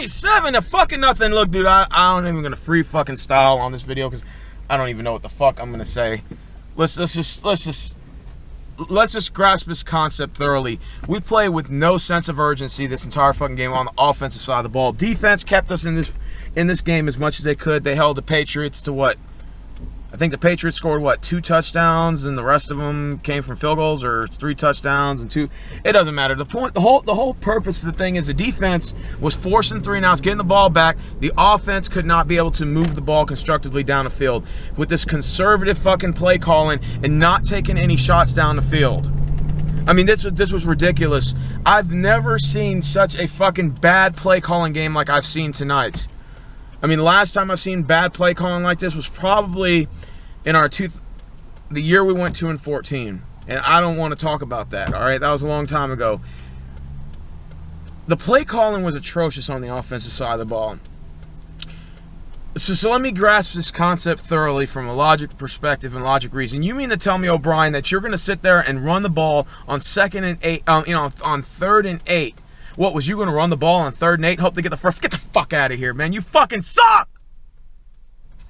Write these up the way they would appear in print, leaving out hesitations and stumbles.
37 to fucking nothing. Look, dude, I don't even gonna free fucking style on this video because I don't even know what the fuck I'm gonna say. Let's just grasp this concept thoroughly. We play with no sense of urgency this entire fucking game on the offensive side of the ball. Defense kept us in this game as much as they could. They held the Patriots to what? I think the Patriots scored what, 2 touchdowns, and the rest of them came from field goals, or 3 touchdowns and 2. It doesn't matter. The whole purpose of the thing is the defense was forcing 3 and outs, getting the ball back. The offense could not be able to move the ball constructively down the field with this conservative fucking play calling and not taking any shots down the field. I mean, this was ridiculous. I've never seen such a fucking bad play calling game like I've seen tonight. I mean, the last time I've seen bad play calling like this was probably in the year we went 2-14, and I don't want to talk about that. All right, that was a long time ago. The play calling was atrocious on the offensive side of the ball. So let me grasp this concept thoroughly from a logic perspective and logic reason. You mean to tell me, O'Brien, that you're going to sit there and run the ball on 2nd and 8, on 3rd and 8? What, was you going to run the ball on 3rd and 8? Hope to get the first. Get the fuck out of here, man. You fucking suck.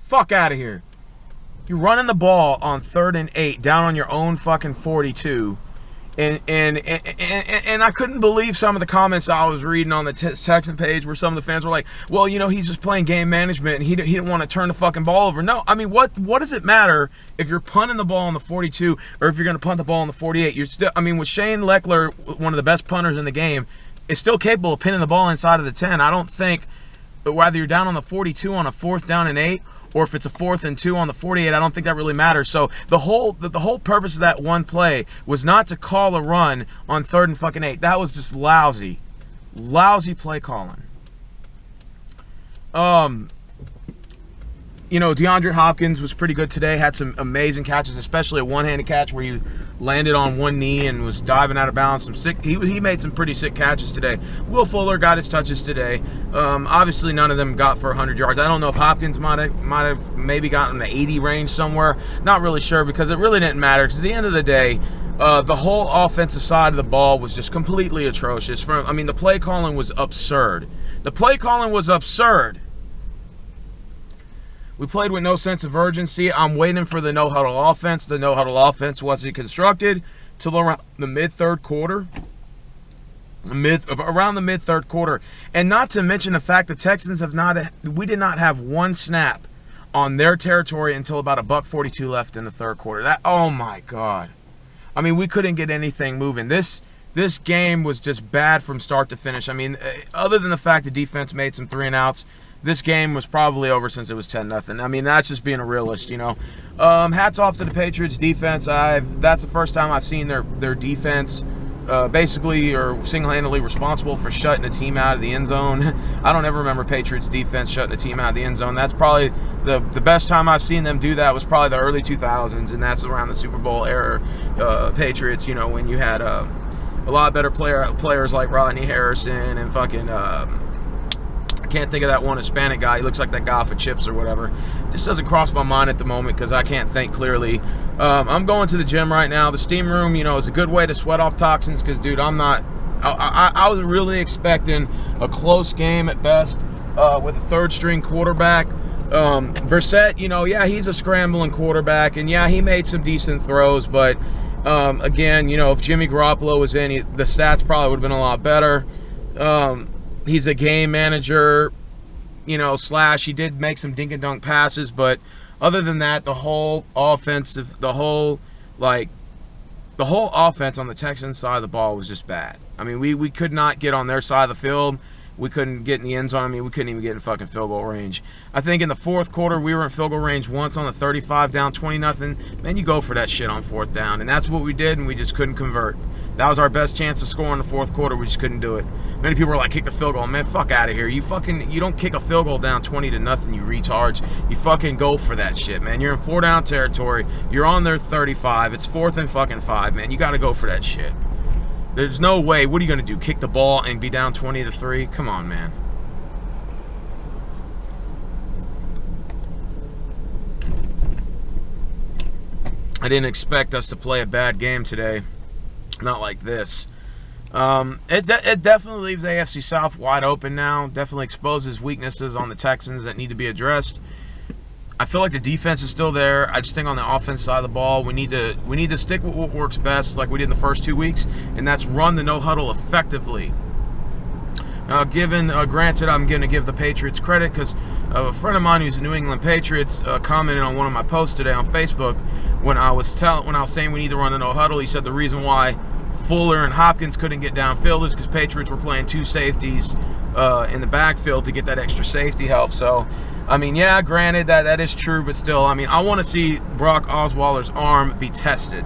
Fuck out of here. You're running the ball on 3rd and 8 down on your own fucking 42. And I couldn't believe some of the comments I was reading on the Texan page where some of the fans were like, well, you know, he's just playing game management and he didn't want to turn the fucking ball over. No, I mean, what does it matter if you're punting the ball on the 42 or if you're going to punt the ball on the 48? You're still, I mean, with Shane Leckler, one of the best punters in the game, is still capable of pinning the ball inside of the 10. I don't think whether you're down on the 42 on a 4th down and 8 or if it's a 4th and 2 on the 48, I don't think that really matters. So the whole purpose of that one play was not to call a run on 3rd and fucking 8. That was just lousy play calling. You know, DeAndre Hopkins was pretty good today. Had some amazing catches, especially a one-handed catch where he landed on one knee and was diving out of bounds. He made some pretty sick catches today. Will Fuller got his touches today. Obviously, none of them got for 100 yards. I don't know if Hopkins might have maybe gotten the 80 range somewhere. Not really sure because it really didn't matter. Because at the end of the day, the whole offensive side of the ball was just completely atrocious. I mean, the play calling was absurd. The play calling was absurd. We played with no sense of urgency. I'm waiting for the no-huddle offense. The no-huddle offense wasn't constructed till around the mid-third quarter. Around the mid-third quarter. And not to mention the fact the Texans we did not have one snap on their territory until about $1:42 left in the third quarter. Oh my God. I mean, we couldn't get anything moving. This game was just bad from start to finish. I mean, other than the fact the defense made some 3 and outs, this game was probably over since it was 10-0. I mean, that's just being a realist, you know. Hats off to the Patriots defense. That's the first time I've seen their defense basically or single-handedly responsible for shutting a team out of the end zone. I don't ever remember Patriots defense shutting a team out of the end zone. That's probably the best time I've seen them do that was probably the early 2000s, and that's around the Super Bowl era Patriots, you know, when you had a lot better players like Rodney Harrison and fucking I can't think of that one Hispanic guy. He looks like that guy off of Chips or whatever. Just doesn't cross my mind at the moment because I can't think clearly. I'm going to the gym right now. The steam room, you know, is a good way to sweat off toxins because, dude, I was really expecting a close game at best with a third-string quarterback. Brissett, you know, yeah, he's a scrambling quarterback, and, yeah, he made some decent throws, but, again, you know, if Jimmy Garoppolo was in, the stats probably would have been a lot better. He's a game manager, you know, / he did make some dink-and-dunk passes, but other than that, the whole offense on the Texans side of the ball was just bad. I mean, we could not get on their side of the field. We couldn't get in the end zone. I mean, we couldn't even get in fucking field goal range. I think in the fourth quarter, we were in field goal range once on the 35, down 20-0. Man, you go for that shit on 4th down. And that's what we did, and we just couldn't convert. That was our best chance to score in the fourth quarter. We just couldn't do it. Many people were like, kick the field goal. Man, fuck out of here. You don't kick a field goal down 20-0, you retards. You fucking go for that shit, man. You're in 4-down territory. You're on their 35. It's 4th and fucking 5, man. You got to go for that shit. There's no way. What are you going to do? Kick the ball and be down 20-3? Come on, man. I didn't expect us to play a bad game today. Not like this. It definitely leaves the AFC South wide open now. Definitely exposes weaknesses on the Texans that need to be addressed. I feel like the defense is still there. I just think on the offense side of the ball, we need to stick with what works best, like we did in the first 2 weeks, and that's run the no huddle effectively. Granted, I'm going to give the Patriots credit because a friend of mine who's a New England Patriots commented on one of my posts today on Facebook when I was saying we need to run the no huddle. He said the reason why Fuller and Hopkins couldn't get downfield is because Patriots were playing 2 safeties in the backfield to get that extra safety help. So, I mean, yeah, granted that is true, but still, I mean, I want to see Brock Osweiler's arm be tested.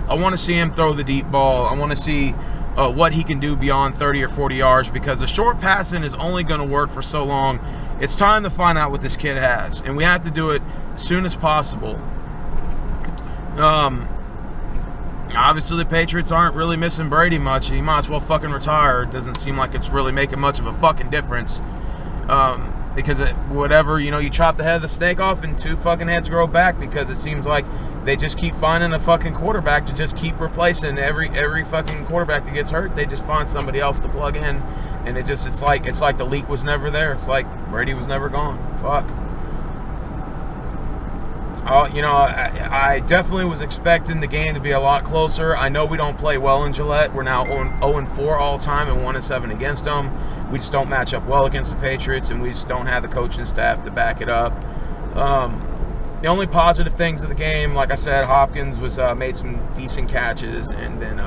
I want to see him throw the deep ball. I want to see what he can do beyond 30 or 40 yards, because the short passing is only going to work for so long. It's time to find out what this kid has, and we have to do it as soon as possible. Obviously, the Patriots aren't really missing Brady much. He might as well fucking retire. It doesn't seem like it's really making much of a fucking difference. Because whatever, you know, you chop the head of the snake off and 2 fucking heads grow back, because it seems like they just keep finding a fucking quarterback to just keep replacing every fucking quarterback that gets hurt. They just find somebody else to plug in, and it's like the leak was never there. It's like Brady was never gone. Fuck. You know, I definitely was expecting the game to be a lot closer. I know we don't play well in Gillette. We're now 0-4 all time and 1-7 against them. We just don't match up well against the Patriots, and we just don't have the coaching staff to back it up. The only positive things of the game, like I said, Hopkins was made some decent catches, and then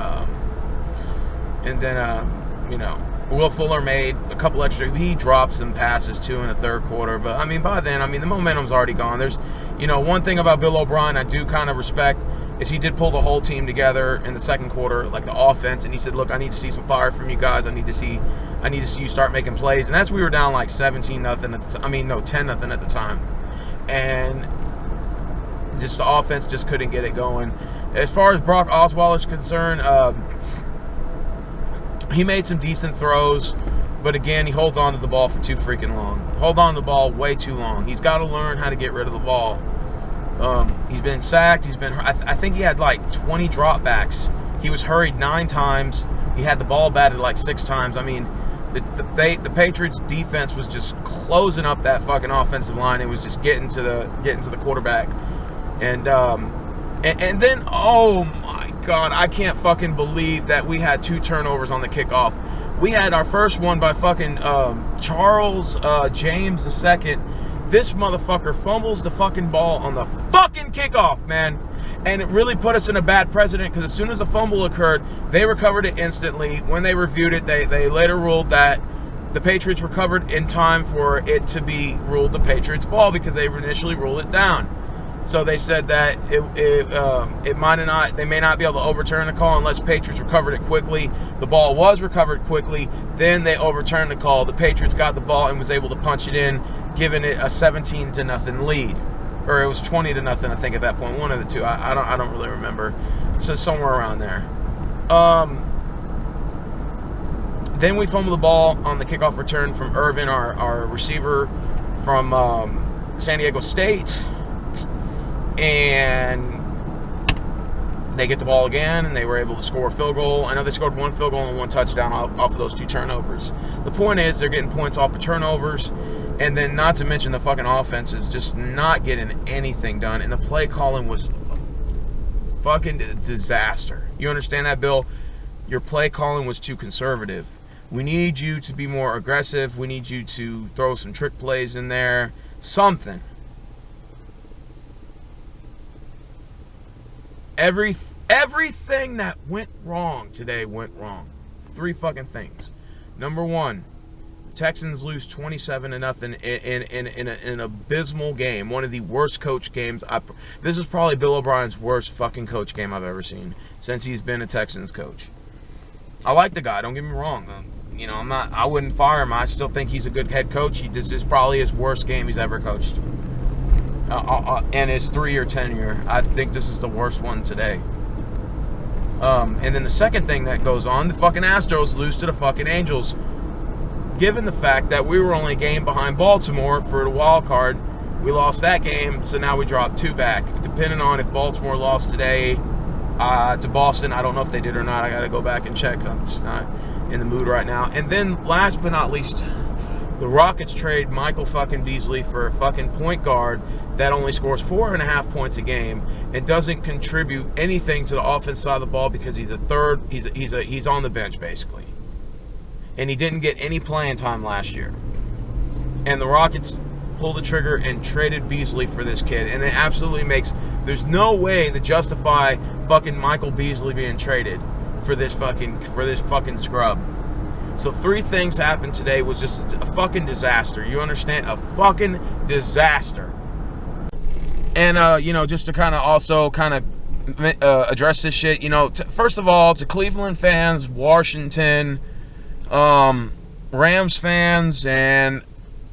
you know, Will Fuller made a couple extra. He dropped some passes too in the third quarter, but I mean, by then, I mean, the momentum's already gone. There's, you know, one thing about Bill O'Brien I do kind of respect is he did pull the whole team together in the second quarter, like the offense, and he said, "Look, I need to see some fire from you guys. I need to see you start making plays." And that's, we were down like 17-0. I mean, no, 10-0 at the time, and just the offense just couldn't get it going. As far as Brock Osweiler's concerned, he made some decent throws, but again, he holds on to the ball for too freaking long. Hold on to the ball way too long. He's got to learn how to get rid of the ball. He's been sacked. He's been, I think he had like 20 dropbacks. He was hurried 9 times. He had the ball batted like 6 times. I mean, the Patriots defense was just closing up that fucking offensive line. It was just getting to the quarterback. And then, oh my God, I can't fucking believe that we had 2 turnovers on the kickoff. We had our first one by fucking Charles James II. This motherfucker fumbles the fucking ball on the fucking kickoff, man. And it really put us in a bad precedent, because as soon as the fumble occurred, they recovered it instantly. When they reviewed it, they later ruled that the Patriots recovered in time for it to be ruled the Patriots' ball, because they initially ruled it down. So they said that it might not, they may not be able to overturn the call unless Patriots recovered it quickly. The ball was recovered quickly. Then they overturned the call. The Patriots got the ball and was able to punch it in, giving it a 17-0 lead, or it was 20-0, I think, at that point. One of the two. I don't really remember. So somewhere around there. Then we fumbled the ball on the kickoff return from Irvin, our receiver from San Diego State. And they get the ball again, and they were able to score a field goal. I know they scored 1 field goal and 1 touchdown off of those 2 turnovers. The point is, they're getting points off of turnovers, and then not to mention the fucking offense is just not getting anything done, and the play calling was fucking disaster. You understand that, Bill? Your play calling was too conservative. We need you to be more aggressive. We need you to throw some trick plays in there. Something. Everything that went wrong today went wrong. 3 fucking things. Number 1, Texans lose 27-0 in an abysmal game. One of the worst coach games. This is probably Bill O'Brien's worst fucking coach game I've ever seen since he's been a Texans coach. I like the guy, don't get me wrong. You know, I wouldn't fire him. I still think he's a good head coach. This is probably his worst game he's ever coached. And his 3-year tenure, I think this is the worst one today. And then the second thing that goes on, the fucking Astros lose to the fucking Angels. Given the fact that we were only a game behind Baltimore for the wild card, we lost that game, so now we dropped 2 back. Depending on if Baltimore lost today to Boston, I don't know if they did or not. I got to go back and check. I'm just not. in the mood right now. And then last but not least, the Rockets trade Michael fucking Beasley for a fucking point guard that only scores 4.5 points a game and doesn't contribute anything to the offense side of the ball because he's on the bench basically. And he didn't get any playing time last year. And the Rockets pulled the trigger and traded Beasley for this kid, and it absolutely makes, there's no way to justify fucking Michael Beasley being traded for this fucking scrub. So 3 things happened today, was just a fucking disaster. You understand? A fucking disaster. And you know, just to kind of also kind of address this shit, you know, first of all, to Cleveland fans, Washington, Rams fans, and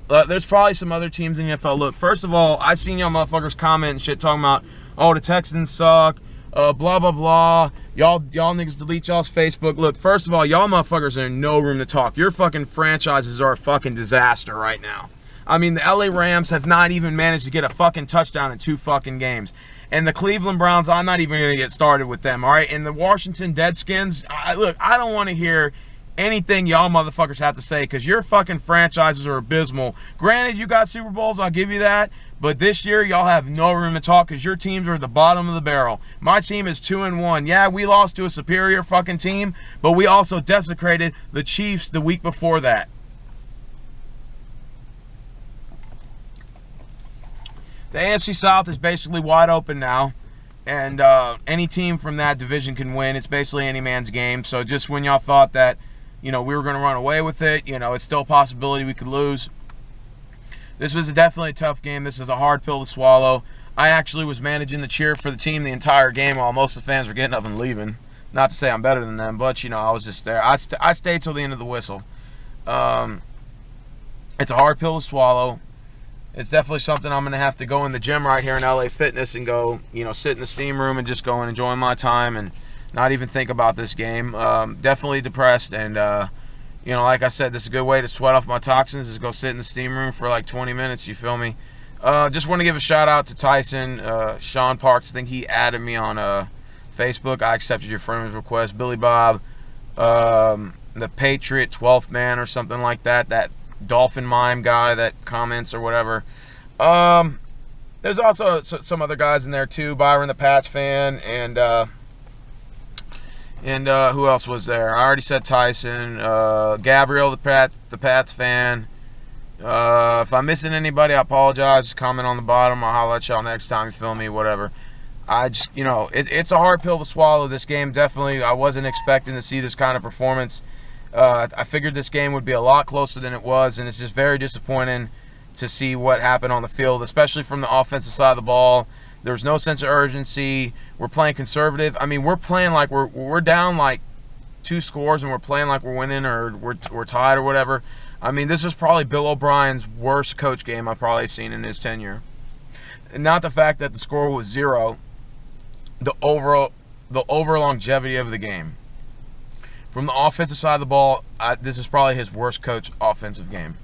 there's probably some other teams in the NFL. Look, first of all, I've seen y'all motherfuckers comment and shit talking about, oh, the Texans suck, blah, blah, blah. Y'all niggas delete y'all's Facebook. Look, first of all, y'all motherfuckers are in no room to talk. Your fucking franchises are a fucking disaster right now. I mean, the LA Rams have not even managed to get a fucking touchdown in 2 fucking games. And the Cleveland Browns, I'm not even going to get started with them, all right? And the Washington Deadskins, look, I don't want to hear anything y'all motherfuckers have to say because your fucking franchises are abysmal. Granted, you got Super Bowls, I'll give you that. But this year, y'all have no room to talk because your teams are at the bottom of the barrel. My team is 2-1. Yeah, we lost to a superior fucking team, but we also desecrated the Chiefs the week before that. The AFC South is basically wide open now, and any team from that division can win. It's basically any man's game. So just when y'all thought that, you know, we were going to run away with it, you know, it's still a possibility we could lose. This was definitely a tough game. This is a hard pill to swallow. I actually was managing the cheer for the team the entire game while most of the fans were getting up and leaving. Not to say I'm better than them, but, you know, I was just there. I stayed till the end of the whistle. It's a hard pill to swallow. It's definitely something I'm going to have to go in the gym right here in LA Fitness and go, you know, sit in the steam room and just go and enjoy my time and not even think about this game. Definitely depressed, and, you know, like I said, this is a good way to sweat off my toxins, is go sit in the steam room for like 20 minutes, you feel me? Just want to give a shout out to Tyson, Sean Parks. I think he added me on Facebook. I accepted your friend's request. Billy Bob, the Patriot 12th man or something like that, that Dolphin Mime guy that comments or whatever. There's also some other guys in there too. Byron the Pats fan, and who else was there? I already said Tyson. Gabriel the Pats fan. If I'm missing anybody, I apologize. Just comment on the bottom. I'll holler at y'all next time, you feel me, whatever. I just, you know, it's a hard pill to swallow, this game. Definitely, I wasn't expecting to see this kind of performance. I figured this game would be a lot closer than it was, and it's just very disappointing to see what happened on the field, especially from the offensive side of the ball. There's no sense of urgency. We're playing conservative. I mean, we're playing like we're down like 2 scores, and we're playing like we're winning or we're tied or whatever. I mean, this is probably Bill O'Brien's worst coach game I've probably seen in his tenure. And not the fact that the score was 0, the over longevity of the game. From the offensive side of the ball, this is probably his worst coach offensive game.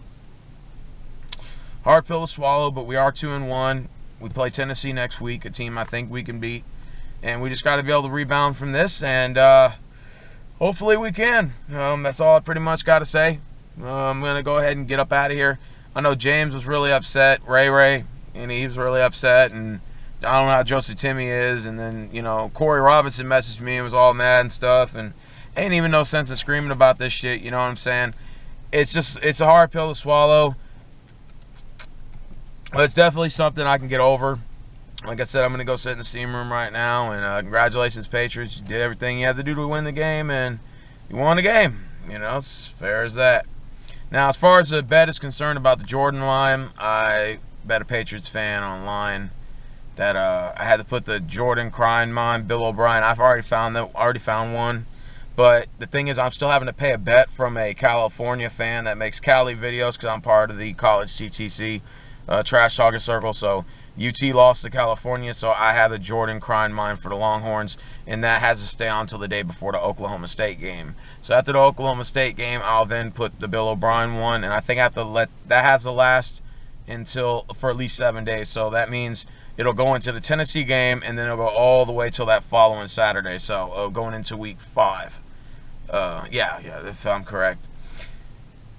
Hard pill to swallow, but we are 2-1. We play Tennessee next week, a team I think we can beat. And we just got to be able to rebound from this, and hopefully we can. That's all I pretty much got to say. I'm going to go ahead and get up out of here. I know James was really upset, Ray, and he was really upset, and I don't know how Josie Timmy is. And then, you know, Corey Robinson messaged me and was all mad and stuff, and ain't even no sense in screaming about this shit, you know what I'm saying? It's a hard pill to swallow. But it's definitely something I can get over. Like I said, I'm going to go sit in the steam room right now, and congratulations, Patriots. You did everything you had to do to win the game, and you won the game. You know, it's fair as that. Now, as far as the bet is concerned about the Jordan line, I bet a Patriots fan online that I had to put the Jordan crying mime, Bill O'Brien. I've already found one. But the thing is, I'm still having to pay a bet from a California fan that makes Cali videos because I'm part of the college TTC trash talking circle. So UT lost to California, so I have the Jordan crying mine for the Longhorns, and that has to stay on until the day before the Oklahoma State game. So after the Oklahoma State game, I'll then put the Bill O'Brien one, and I think I have to that has to last for at least 7 days. So that means it'll go into the Tennessee game, and then it'll go all the way till that following Saturday. So going into week 5. Yeah, if I'm correct.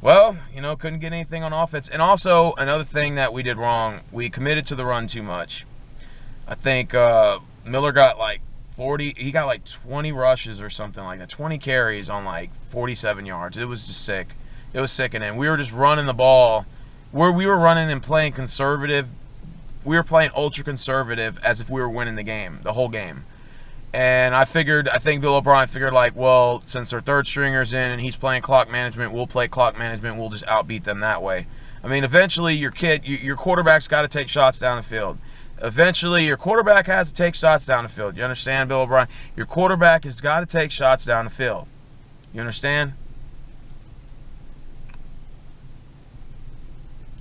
Well, couldn't get anything on offense. And also, another thing that we did wrong, we committed to the run too much. I think Miller got like 40, he got like 20 rushes or something like that, 20 carries on like 47 yards. It was just sick. It was sickening. We were just running the ball. Where we were running and playing conservative, we were playing ultra conservative as if we were winning the game, the whole game. And I think Bill O'Brien figured, like, well, since their third stringer's in and he's playing clock management, we'll play clock management. We'll just outbeat them that way. I mean, eventually your quarterback's got to take shots down the field. Eventually your quarterback has to take shots down the field. You understand, Bill O'Brien? Your quarterback has got to take shots down the field. You understand?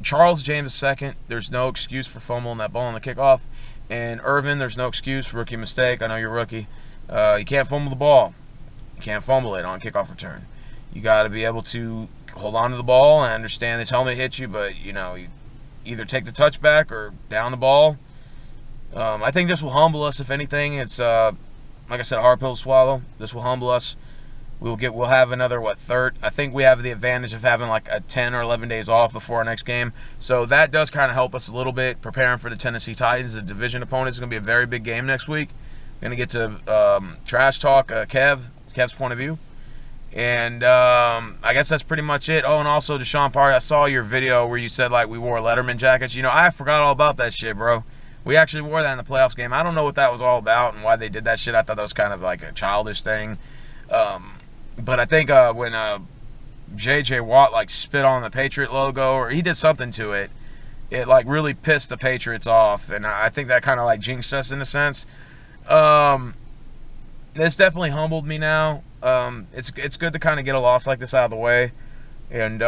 Charles James II, there's no excuse for fumbling that ball on the kickoff. And Irvin, there's no excuse for rookie mistake. I know you're a rookie. You can't fumble the ball. You can't fumble it on kickoff return. You got to be able to hold on to the ball. I understand his helmet hit you, but, you either take the touchback or down the ball. I think this will humble us, if anything. It's, like I said, a hard pill to swallow. This will humble us. We'll have another, third? I think we have the advantage of having like a 10 or 11 days off before our next game. So that does kind of help us a little bit preparing for the Tennessee Titans, the division opponent. It's going to be a very big game next week. Going to get to trash talk Kev's point of view. And I guess that's pretty much it. Oh, and also, Deshaun Parry, I saw your video where you said, like, we wore Letterman jackets. I forgot all about that shit, bro. We actually wore that in the playoffs game. I don't know what that was all about and why they did that shit. I thought that was kind of like a childish thing. But I think when J.J. Watt, like, spit on the Patriot logo, or he did something to it, it, like, really pissed the Patriots off. And I think that kind of, like, jinxed us in a sense. This definitely humbled me now. It's good to kind of get a loss like this out of the way. And,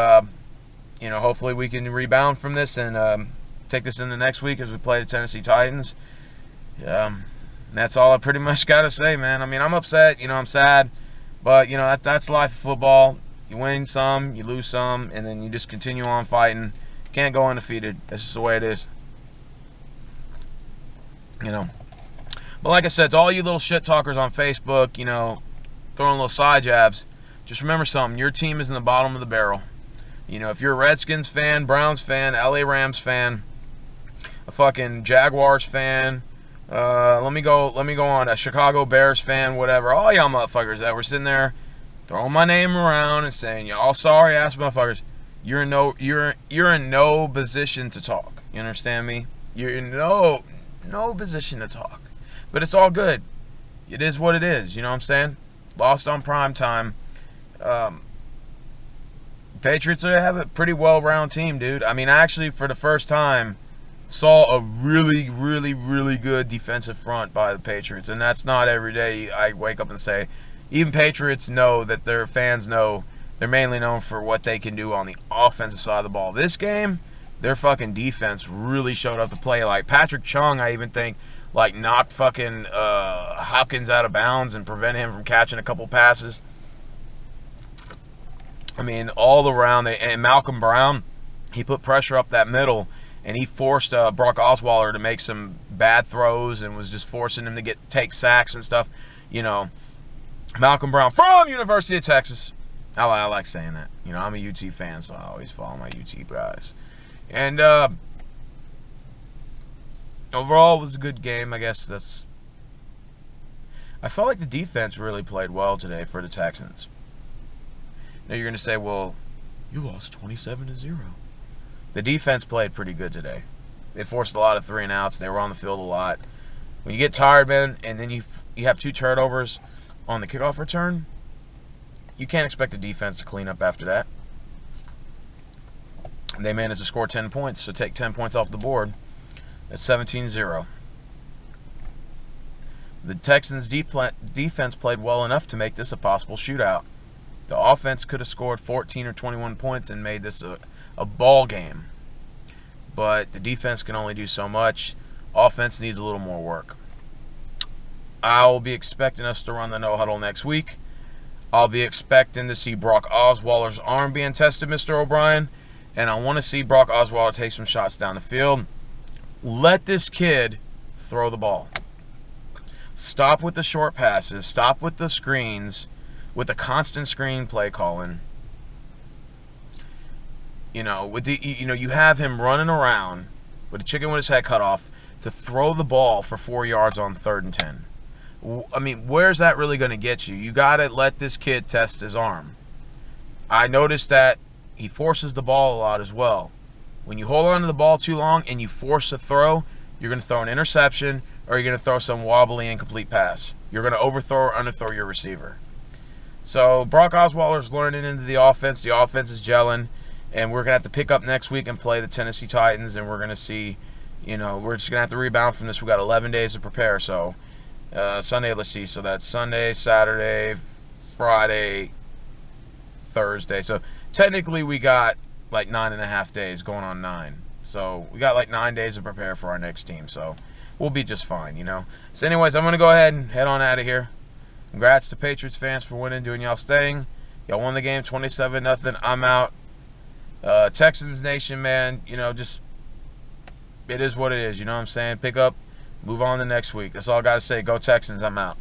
hopefully we can rebound from this and take this into next week as we play the Tennessee Titans. That's all I pretty much got to say, man. I mean, I'm upset. I'm sad. But, that's life of football. You win some, you lose some, and then you just continue on fighting. Can't go undefeated. That's just the way it is. But like I said, to all you little shit talkers on Facebook, throwing little side jabs, just remember something. Your team is in the bottom of the barrel. If you're a Redskins fan, Browns fan, LA Rams fan, a fucking Jaguars fan, let me go on, a Chicago Bears fan, whatever, all y'all motherfuckers that were sitting there throwing my name around and saying y'all sorry ass motherfuckers, you're in no position to talk. You understand me? You're in no position to talk. But it's all good. It is what it is. You know what I'm saying? Lost on prime time. Patriots have a pretty well-rounded team, dude. I mean, actually, for the first time, saw a really, really, really good defensive front by the Patriots. And that's not every day I wake up and say. Even Patriots know that their fans know they're mainly known for what they can do on the offensive side of the ball. This game, their fucking defense really showed up to play. Like, Patrick Chung, I even think, like, knocked fucking Hopkins out of bounds and prevented him from catching a couple passes. I mean, all around. And Malcolm Brown, he put pressure up that middle, and he forced Brock Osweiler to make some bad throws and was just forcing him to take sacks and stuff. Malcolm Brown from University of Texas. I like saying that. I'm a UT fan, so I always follow my UT guys. And overall, it was a good game. I guess I felt like the defense really played well today for the Texans. Now you're going to say, well, you lost 27-0. The defense played pretty good today. They forced a lot of 3-and-outs. They were on the field a lot. When you get tired, man, and then you have 2 turnovers on the kickoff return, you can't expect the defense to clean up after that. And they managed to score 10 points, so take 10 points off the board. That's 17-0. The Texans' defense played well enough to make this a possible shootout. The offense could have scored 14 or 21 points and made this a ball game. But the defense can only do so much. Offense needs a little more work. I'll be expecting us to run the no-huddle next week. I'll be expecting to see Brock Osweiler's arm being tested, Mr. O'Brien. And I want to see Brock Osweiler take some shots down the field. Let this kid throw the ball. Stop with the short passes. Stop with the screens. with the constant screen play calling, you know, with the, you know, you have him running around with a chicken with his head cut off to throw the ball for 4 yards on 3rd and 10. I mean, where's that really going to get you? You got to let this kid test his arm. I noticed that he forces the ball a lot as well. When you hold on to the ball too long and you force a throw, you're going to throw an interception or you're going to throw some wobbly, incomplete pass. You're going to overthrow or underthrow your receiver. So Brock Osweiler's learning into the offense. The offense is gelling. And we're going to have to pick up next week and play the Tennessee Titans. And we're going to see, you know, we're just going to have to rebound from this. We've got 11 days to prepare. So Sunday, let's see. So that's Sunday, Saturday, Friday, Thursday. So technically we got like 9.5 days, going on 9. So we got like 9 days to prepare for our next team. So we'll be just fine, you know. So anyways, I'm going to go ahead and head on out of here. Congrats to Patriots fans for winning, doing y'all's thing. Y'all won the game 27-0. I'm out. Texans Nation, man, you know, just, it is what it is, you know what I'm saying? Pick up, move on to next week. That's all I got to say. Go Texans, I'm out.